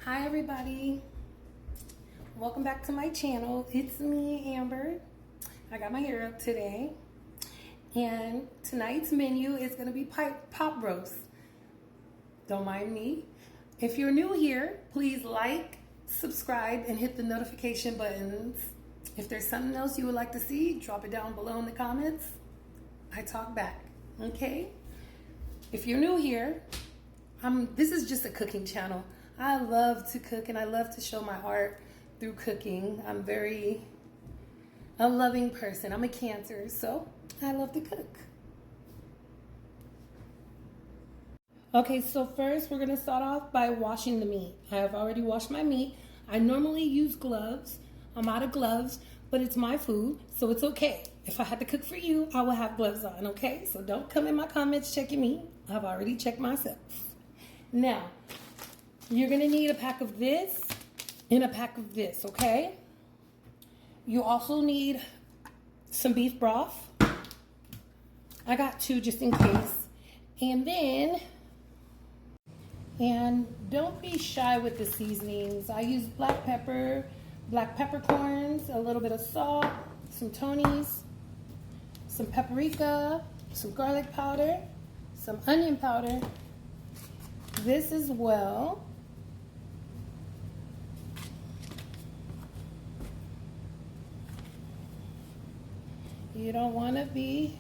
Hi everybody, welcome back to my channel. It's me, Amber. I got my hair up today and tonight's menu is going to be pop roast. Don't mind me. If you're new here, please like, subscribe, and hit the notification buttons. If there's something else you would like to see, drop it down below in the comments. I talk back, okay? If you're new here, this is just a cooking channel. I love to cook and I love to show my art through cooking. I'm a loving person. I'm a Cancer, so I love to cook. Okay, so first we're gonna start off by washing the meat. I have already washed my meat. I normally use gloves. I'm out of gloves, but it's my food, so it's okay. If I had to cook for you, I will have gloves on, okay? So don't come in my comments checking me. I've already checked myself. Now, you're gonna need a pack of this and a pack of this, okay? You also need some beef broth. I got 2 just in case. And don't be shy with the seasonings. I use black peppercorns, a little bit of salt, some Tony's, some paprika, some garlic powder, some onion powder, this as well. You don't want to be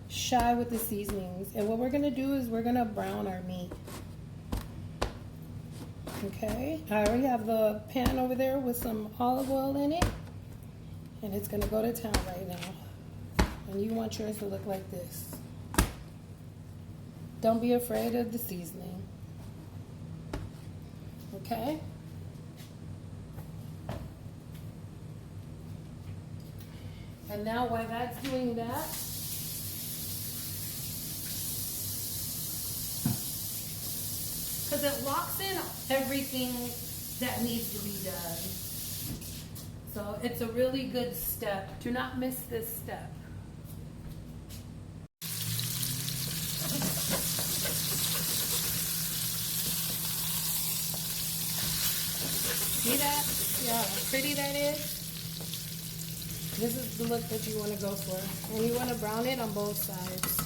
shy with the seasonings. And what we're going to do is we're going to brown our meat. Okay, I already have the pan over there with some olive oil in it. And it's going to go to town right now. And you want yours to look like this. Don't be afraid of the seasoning. Okay? And now while that's doing that, because it locks in everything that needs to be done. So it's a really good step. Do not miss this step. See that? See how pretty that is? This is the look that you want to go for. And you want to brown it on both sides.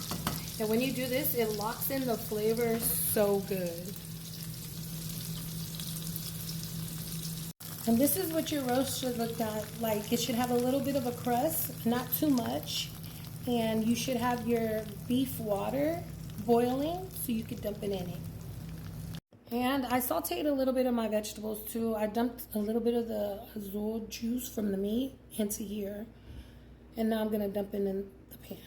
And when you do this, it locks in the flavor so good. And this is what your roast should look like. It should have a little bit of a crust, not too much. And you should have your beef water boiling so you could dump it in it. And I sauteed a little bit of my vegetables too. I dumped a little bit of the azul juice from the meat into here. And now I'm gonna dump it in the pan.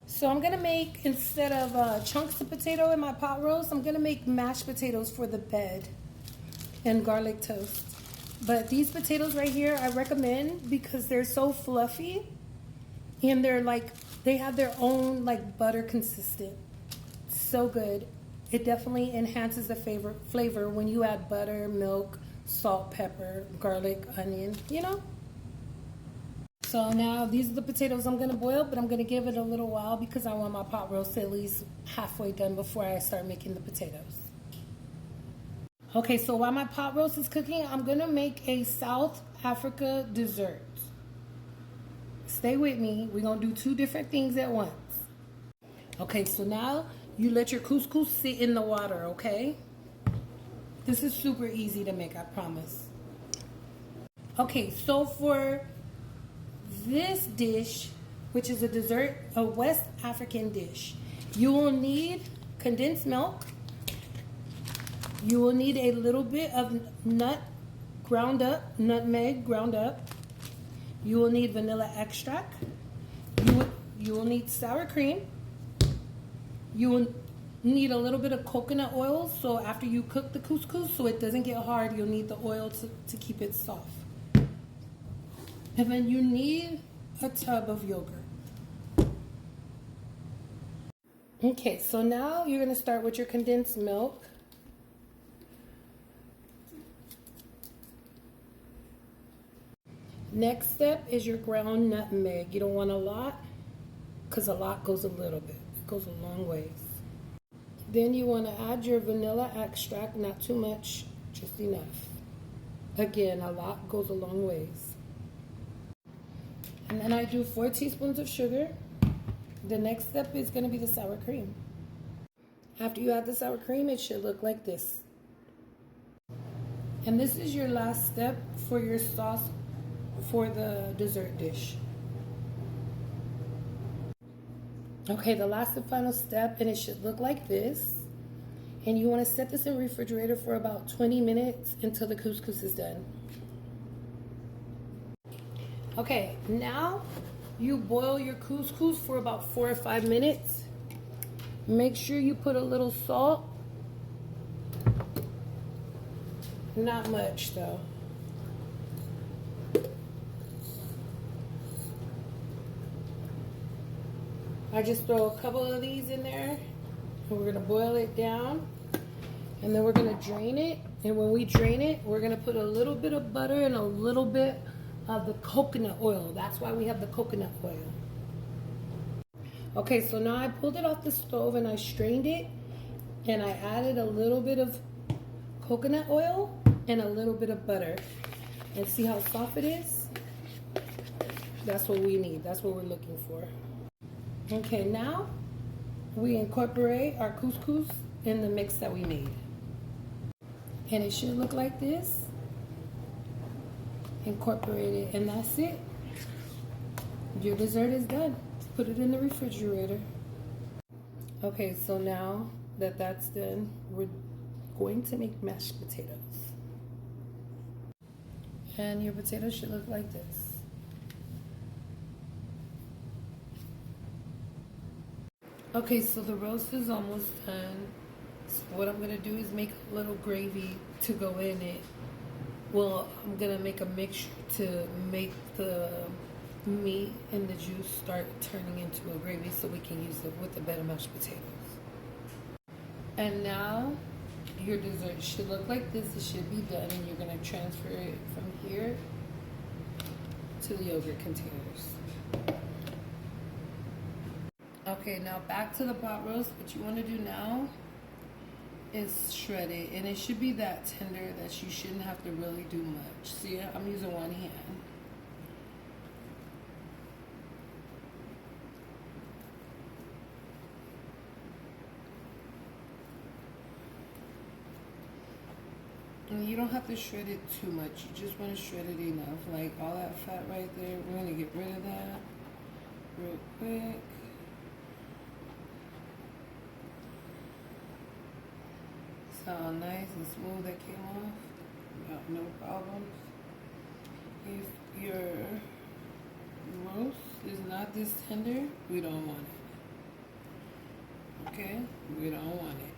So I'm gonna make, instead of chunks of potato in my pot roast, I'm gonna make mashed potatoes for the bed and garlic toast. But these potatoes right here, I recommend because they're so fluffy and they have their own butter consistent. So good. It definitely enhances the flavor when you add butter, milk, salt, pepper, garlic, onion, you know? So now these are the potatoes I'm gonna boil, but I'm gonna give it a little while because I want my pot roast at least halfway done before I start making the potatoes. Okay, so while my pot roast is cooking, I'm gonna make a South Africa dessert. Stay with me, we're gonna do 2 different things at once. Okay, so now you let your couscous sit in the water, okay? This is super easy to make, I promise. Okay, so for this dish, which is a dessert, a West African dish, you will need condensed milk. You will need a little bit of nutmeg ground up. You will need vanilla extract. You will need sour cream. You will need a little bit of coconut oil, so after you cook the couscous, so it doesn't get hard, you'll need the oil to keep it soft. And then you need a tub of yogurt. Okay, so now you're gonna start with your condensed milk. Next step is your ground nutmeg. You don't want a lot, because a lot goes a little bit. It goes a long ways. Then you want to add your vanilla extract, not too much, just enough. Again, a lot goes a long ways. And then I do 4 teaspoons of sugar. The next step is going to be the sour cream. After you add the sour cream, it should look like this. And this is your last step for your sauce for the dessert dish. Okay, the last and final step, and it should look like this. And you want to set this in the refrigerator for about 20 minutes until the couscous is done. Okay, now you boil your couscous for about 4 or 5 minutes. Make sure you put a little salt. Not much though. I just throw a couple of these in there and we're gonna boil it down and then we're gonna drain it. And when we drain it, we're gonna put a little bit of butter and a little bit of the coconut oil. That's why we have the coconut oil. Okay, so now I pulled it off the stove and I strained it and I added a little bit of coconut oil and a little bit of butter. And see how soft it is? That's what we need. That's what we're looking for. Okay, now we incorporate our couscous in the mix that we made. And it should look like this. Incorporate it, and that's it. Your dessert is done. Put it in the refrigerator. Okay, so now that that's done, we're going to make mashed potatoes. And your potatoes should look like this. Okay, so the roast is almost done. So what I'm gonna do is make a little gravy to go in it. Well, I'm gonna make a mixture to make the meat and the juice start turning into a gravy so we can use it with the better mashed potatoes. And now your dessert should look like this. It should be done, and you're gonna transfer it from here to the yogurt containers. Okay, now back to the pot roast. What you want to do now is shred it, and it should be that tender that you shouldn't have to really do much. See, I'm using one hand. And you don't have to shred it too much. You just want to shred it enough. Like all that fat right there, we're going to get rid of that real quick. How nice and smooth that came off. No problems. If your roast is not this tender, we don't want it. Okay? We don't want it.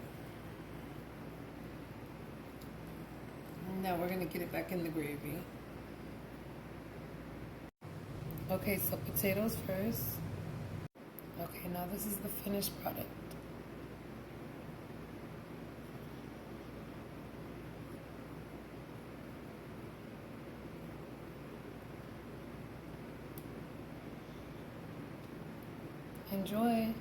Now we're going to get it back in the gravy. Okay, so potatoes first. Okay, now this is the finished product. Enjoy.